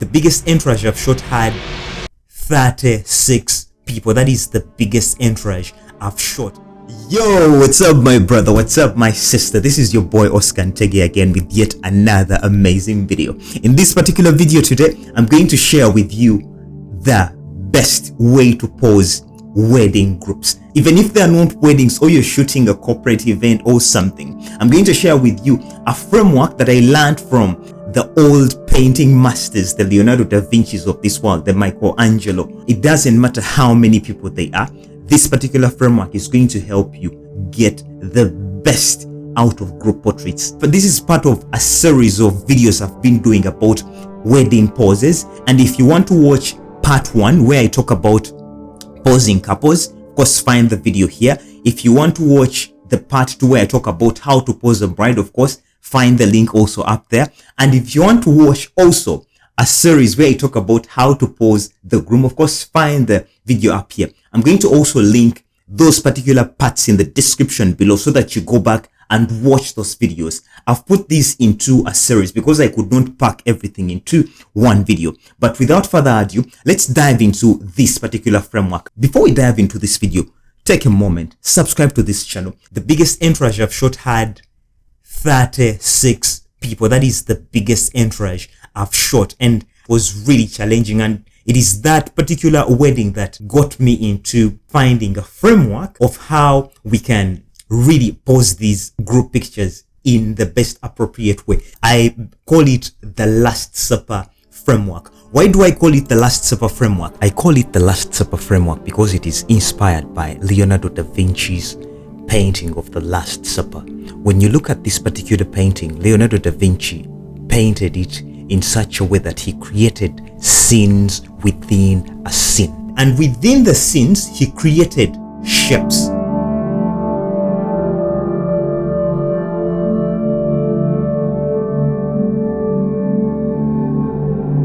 the biggest entourage I've shot had 36 people. That is the biggest entourage I've shot. Yo, what's up my brother, what's up my sister? This is your boy Oscar Ntege again with yet another amazing video. In this particular video today, I'm going to share with you the best way to pose wedding groups. Even if they are not weddings or you're shooting a corporate event or something, I'm going to share with you a framework that I learned from the old painting masters, the Leonardo Da Vincis of this world, the Michelangelo. It doesn't matter how many people they are. This particular framework is going to help you get the best out of group portraits. But this is part of a series of videos I've been doing about wedding poses. And if you want to watch part 1 where I talk about posing couples, of course find the video here. If you want to watch the part 2 where I talk about how to pose a bride, of course find the link also up there. And if you want to watch also a series where I talk about how to pose the groom, of course find the video up here. I'm going to also link those particular parts in the description below so that you go back and watch those videos. I've put this into a series because I could not pack everything into one video. But without further ado, let's dive into this particular framework. Before we dive into this video, take a moment, subscribe to this channel. The biggest entourage I've shot had 36 people. That is the biggest entourage I've shot, and was really challenging. And it is that particular wedding that got me into finding a framework of how we can really pose these group pictures in the best appropriate way. I call it the Last Supper framework. Why do I call it the Last Supper framework? I call it the Last Supper framework because it is inspired by Leonardo Da Vinci's painting of the Last Supper. When you look at this particular painting, Leonardo Da Vinci painted it in such a way that he created scenes within a scene. And within the scenes, he created shapes.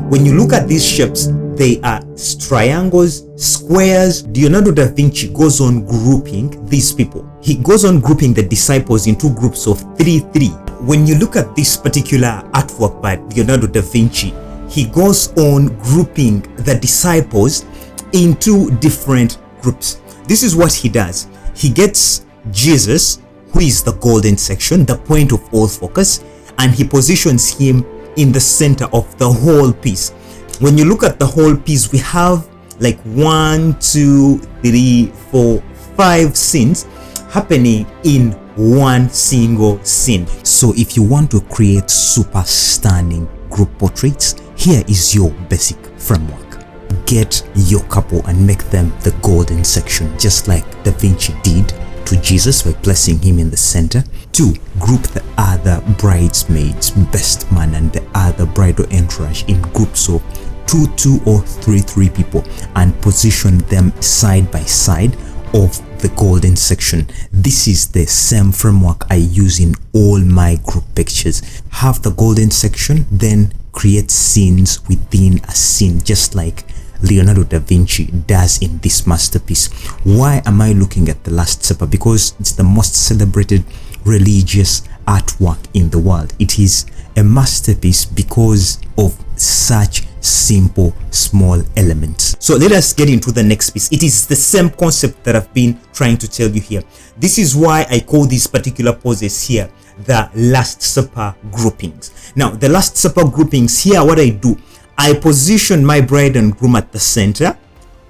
When you look at these shapes, they are triangles, squares. Leonardo da Vinci goes on grouping these people. He goes on grouping the disciples into groups of 3-3. When you look at this particular artwork by Leonardo da Vinci, he goes on grouping the disciples into different groups. This is what he does. He gets Jesus, who is the golden section, the point of all focus, and he positions him in the center of the whole piece. When you look at the whole piece, we have like 1, 2, 3, 4, 5 scenes happening in one single scene. So if you want to create super stunning group portraits, here is your basic framework. Get your couple and make them the golden section, just like Da Vinci did to Jesus by placing him in the center. 2, group the other bridesmaids, best man, and the other bridal entourage in groups of 2 or 3 people and position them side by side of the golden section. This is the same framework I use in all my group pictures. Have the golden section, then create scenes within a scene, just like Leonardo da Vinci does in this masterpiece. Why am I looking at the Last Supper? Because it's the most celebrated religious artwork in the world. It is a masterpiece because of such simple small elements. So let us get into the next piece. It is the same concept that I've been trying to tell you here. This is why I call these particular poses here the Last Supper groupings. Now the Last Supper groupings here, what I do, I position my bride and groom at the center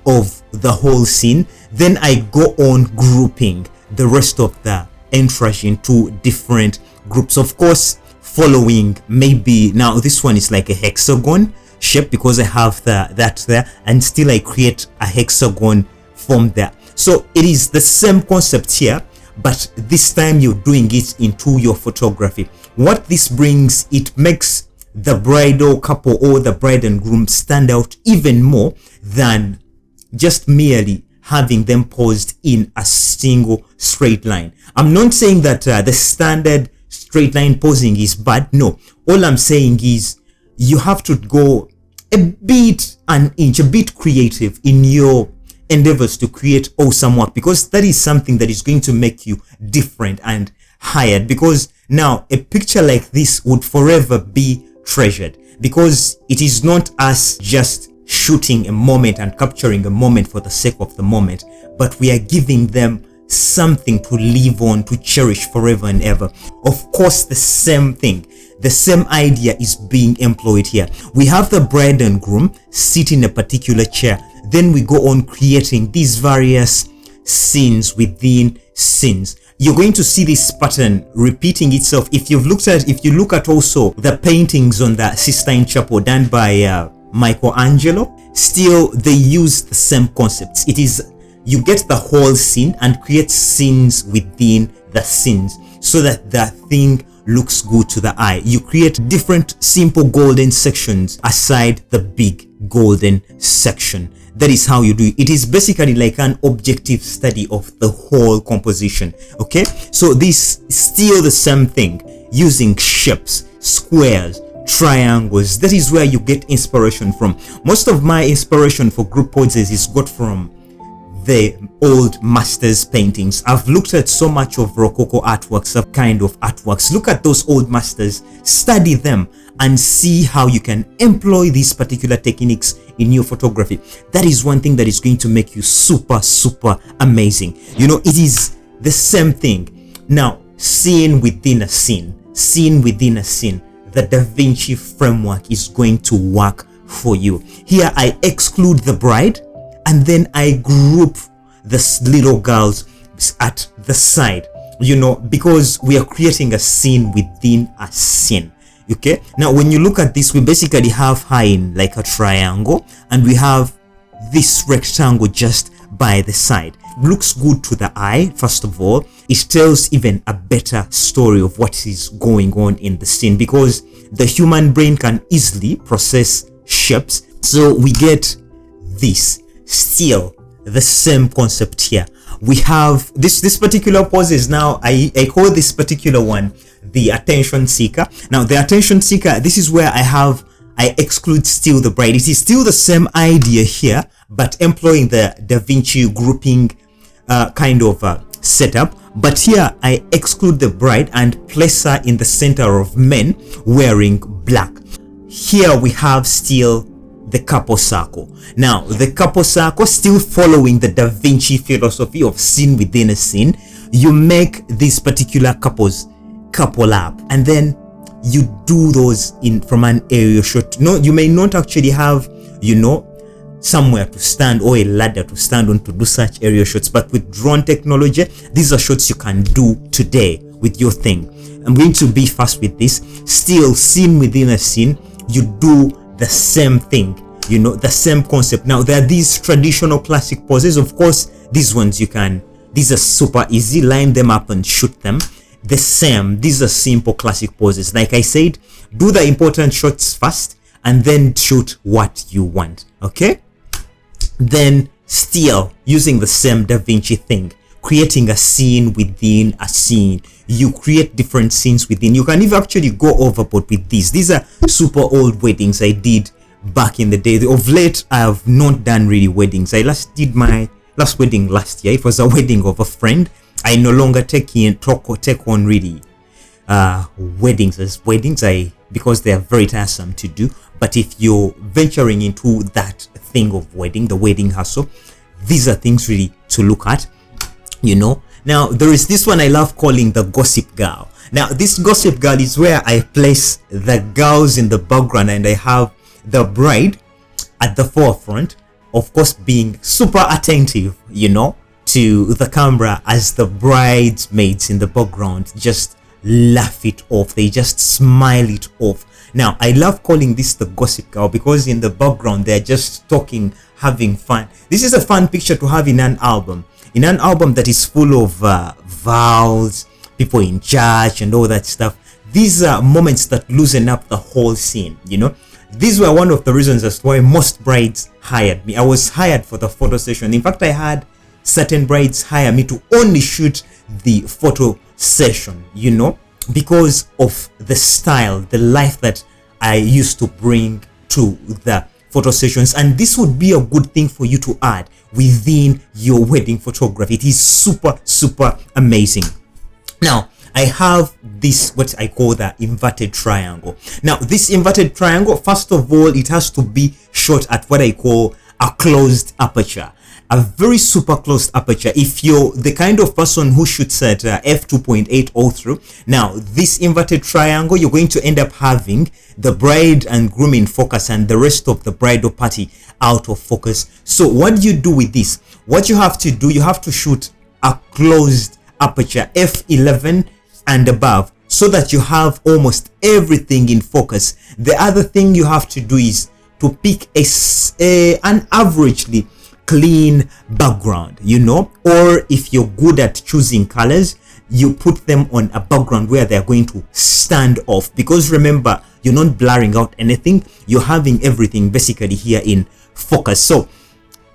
of the whole scene. Then I go on grouping the rest of the entourage into different groups, of course following maybe, now this one is like a hexagon shape because I have that there, and still I create a hexagon form there. So it is the same concept here, but this time you're doing it into your photography. What this brings, it makes the bridal couple or the bride and groom stand out even more than just merely having them posed in a single straight line. I'm not saying that the standard straight line posing is bad. No, all I'm saying is you have to go a bit creative in your endeavors to create awesome work, because that is something that is going to make you different and hired. Because now a picture like this would forever be treasured. because it is not us just shooting a moment and capturing a moment for the sake of the moment, but we are giving them something to live on, to cherish forever and ever. Of course, the same thing, the same idea is being employed here. We have the bride and groom sit in a particular chair. Then we go on creating these various scenes within scenes. You're going to see this pattern repeating itself. If you look at also the paintings on the Sistine Chapel done by Michelangelo, still they use the same concepts. It is, you get the whole scene and create scenes within the scenes so that the thing looks good to the eye. You create different simple golden sections aside the big golden section. That is how you do it. It is basically like an objective study of the whole composition. Okay, so this is still the same thing, using shapes, squares, triangles. That is where you get inspiration from. Most of my inspiration for group poses is got from the old masters paintings. I've looked at so much of Rococo artworks, of kind of artworks. Look at those old masters, study them, and see how you can employ these particular techniques in your photography. That is one thing that is going to make you super amazing. You know, it is the same thing. Now, scene within a scene, scene within a scene, the Da Vinci framework is going to work for you. Here I exclude the bride, and then I group the little girls at the side, you know, because we are creating a scene within a scene. Okay, now when you look at this, we basically have her in like a triangle, and we have this rectangle just by the side. Looks good to the eye. First of all, it tells even a better story of what is going on in the scene, because the human brain can easily process shapes. So we get this. Still the same concept here. We have this particular pose is now, I call this particular one the attention seeker. Now the attention seeker, this is where I exclude still the bride. It is still the same idea here, but employing the Da Vinci grouping kind of setup. But here I exclude the bride and place her in the center of men wearing black. Here we have still the couple circle. Now the couple circle, still following the Da Vinci philosophy of scene within a scene, you make these particular couples couple up, and then you do those in from an aerial shot. No, you may not actually have, you know, somewhere to stand or a ladder to stand on to do such aerial shots, but with drone technology, these are shots you can do today with your thing. I'm going to be fast with this. Still, scene within a scene, you do the same thing, you know, the same concept. Now there are these traditional classic poses. Of course, these ones these are super easy. Line them up and shoot them. The same, these are simple classic poses. Like I said, do the important shots first and then shoot what you want. Okay, then still using the same Da Vinci thing, creating a scene within a scene. You create different scenes within. You can even actually go overboard with these. These are super old weddings I did back in the day. Of late, I have not done really weddings. I last did my last wedding last year. It was a wedding of a friend. I no longer take on really weddings as weddings, because they are very tiresome to do. But if you're venturing into that thing of wedding, the wedding hustle, these are things really to look at, you know. Now there is this one I love calling the gossip girl. Now this gossip girl is where I place the girls in the background and I have the bride at the forefront, of course being super attentive, you know, to the camera, as the bridesmaids in the background just laugh it off. They just smile it off. Now I love calling this the gossip girl because in the background they're just talking, having fun. This is a fun picture to have in an album that is full of vows, people in church and all that stuff. These are moments that loosen up the whole scene, you know. These were one of the reasons as to why most brides hired me. I was hired for the photo session. In fact, I had certain brides hire me to only shoot the photo session, you know, because of the style, the life that I used to bring to the photo sessions. And this would be a good thing for you to add within your wedding photography. It is super amazing. Now I have this, what I call the inverted triangle. Now, this inverted triangle, first of all, it has to be shot at what I call a closed aperture. A very super closed aperture. If you're the kind of person who shoots at f2.8 all through, now this inverted triangle, you're going to end up having the bride and groom in focus and the rest of the bridal party out of focus. So what do you do with this? What you have to do, you have to shoot a closed aperture, f11 and above, so that you have almost everything in focus. The other thing you have to do is to pick an averagely clean background, you know, or if you're good at choosing colors, you put them on a background where they're going to stand off, because remember, you're not blurring out anything, you're having everything basically here in focus. So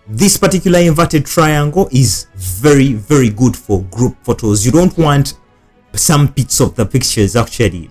this particular inverted triangle is very, very good for group photos. You don't want some bits of the pictures actually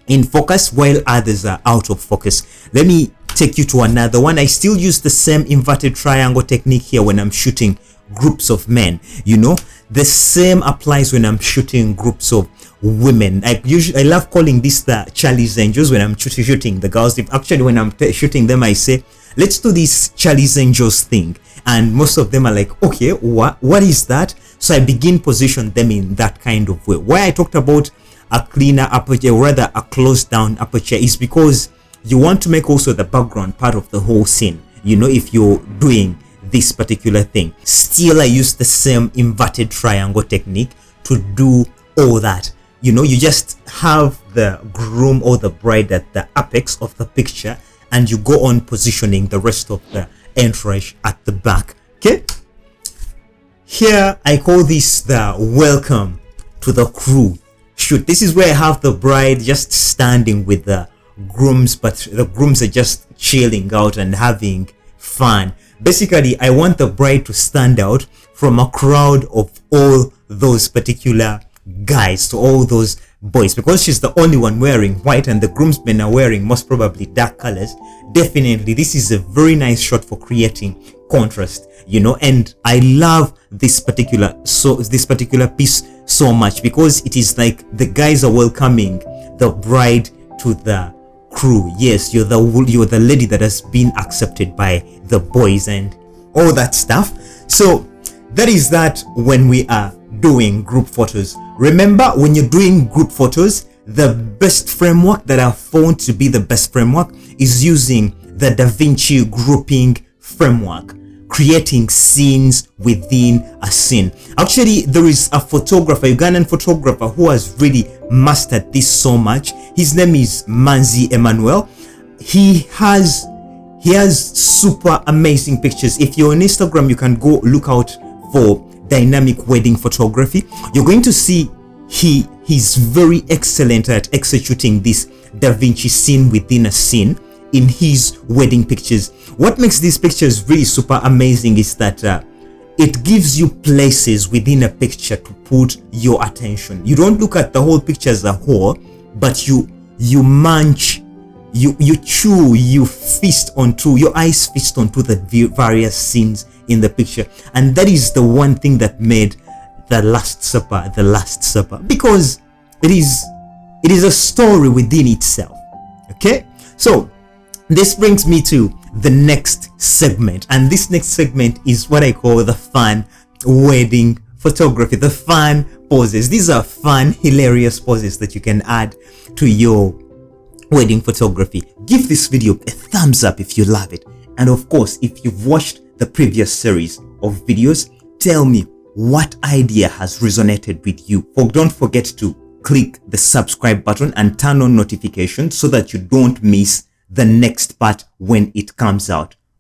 in focus while others are out of focus. Let me take you to another one. I still use the same inverted triangle technique here when I'm shooting groups of men. You know, the same applies when I'm shooting groups of women. I love calling this the Charlie's Angels when I'm shooting the girls. If actually when I'm shooting them, I say, let's do this Charlie's Angels thing, and most of them are like, okay, what is that? So I begin position them in that kind of way. Why I talked about a cleaner aperture, or rather a closed down aperture, is because you want to make also the background part of the whole scene, you know, if you're doing this particular thing. Still, I use the same inverted triangle technique to do all that. You know, you just have the groom or the bride at the apex of the picture, and you go on positioning the rest of the entourage at the back. Okay, here I call this the welcome to the crew shoot. This is where I have the bride just standing with the grooms, but the grooms are just chilling out and having fun. Basically, I want the bride to stand out from a crowd of all those particular guys, to all those boys, because she's the only one wearing white and the groomsmen are wearing most probably dark colors. Definitely, this is a very nice shot for creating contrast, you know. And I love this particular piece so much, because it is like the guys are welcoming the bride to the crew. Yes, you're the lady that has been accepted by the boys and all that stuff. So that is that when we are doing group photos. Remember, when you're doing group photos, the best framework that I've found to be the best framework is using the DaVinci grouping framework, creating scenes within a scene. Actually, there is a photographer, Ugandan photographer, who has really mastered this so much. His name is Manzi Emmanuel. He has super amazing pictures. If you're on Instagram, you can go look out for dynamic wedding photography. You're going to see he's very excellent at executing this Da Vinci scene within a scene in his wedding pictures. What makes these pictures really super amazing is that it gives you places within a picture to put your attention. You don't look at the whole picture as a whole, but you munch, you chew, you feast onto, your eyes feast onto the various scenes in the picture. And that is the one thing that made the Last Supper, because it is a story within itself. Okay, so this brings me to the next segment, and this next segment is what I call the fun wedding photography, the fun poses. These are fun, hilarious poses that you can add to your wedding photography. Give this video a thumbs up if you love it, and of course, if you've watched the previous series of videos, tell me what idea has resonated with you. Don't forget to click the subscribe button and turn on notifications so that you don't miss the next part when it comes out.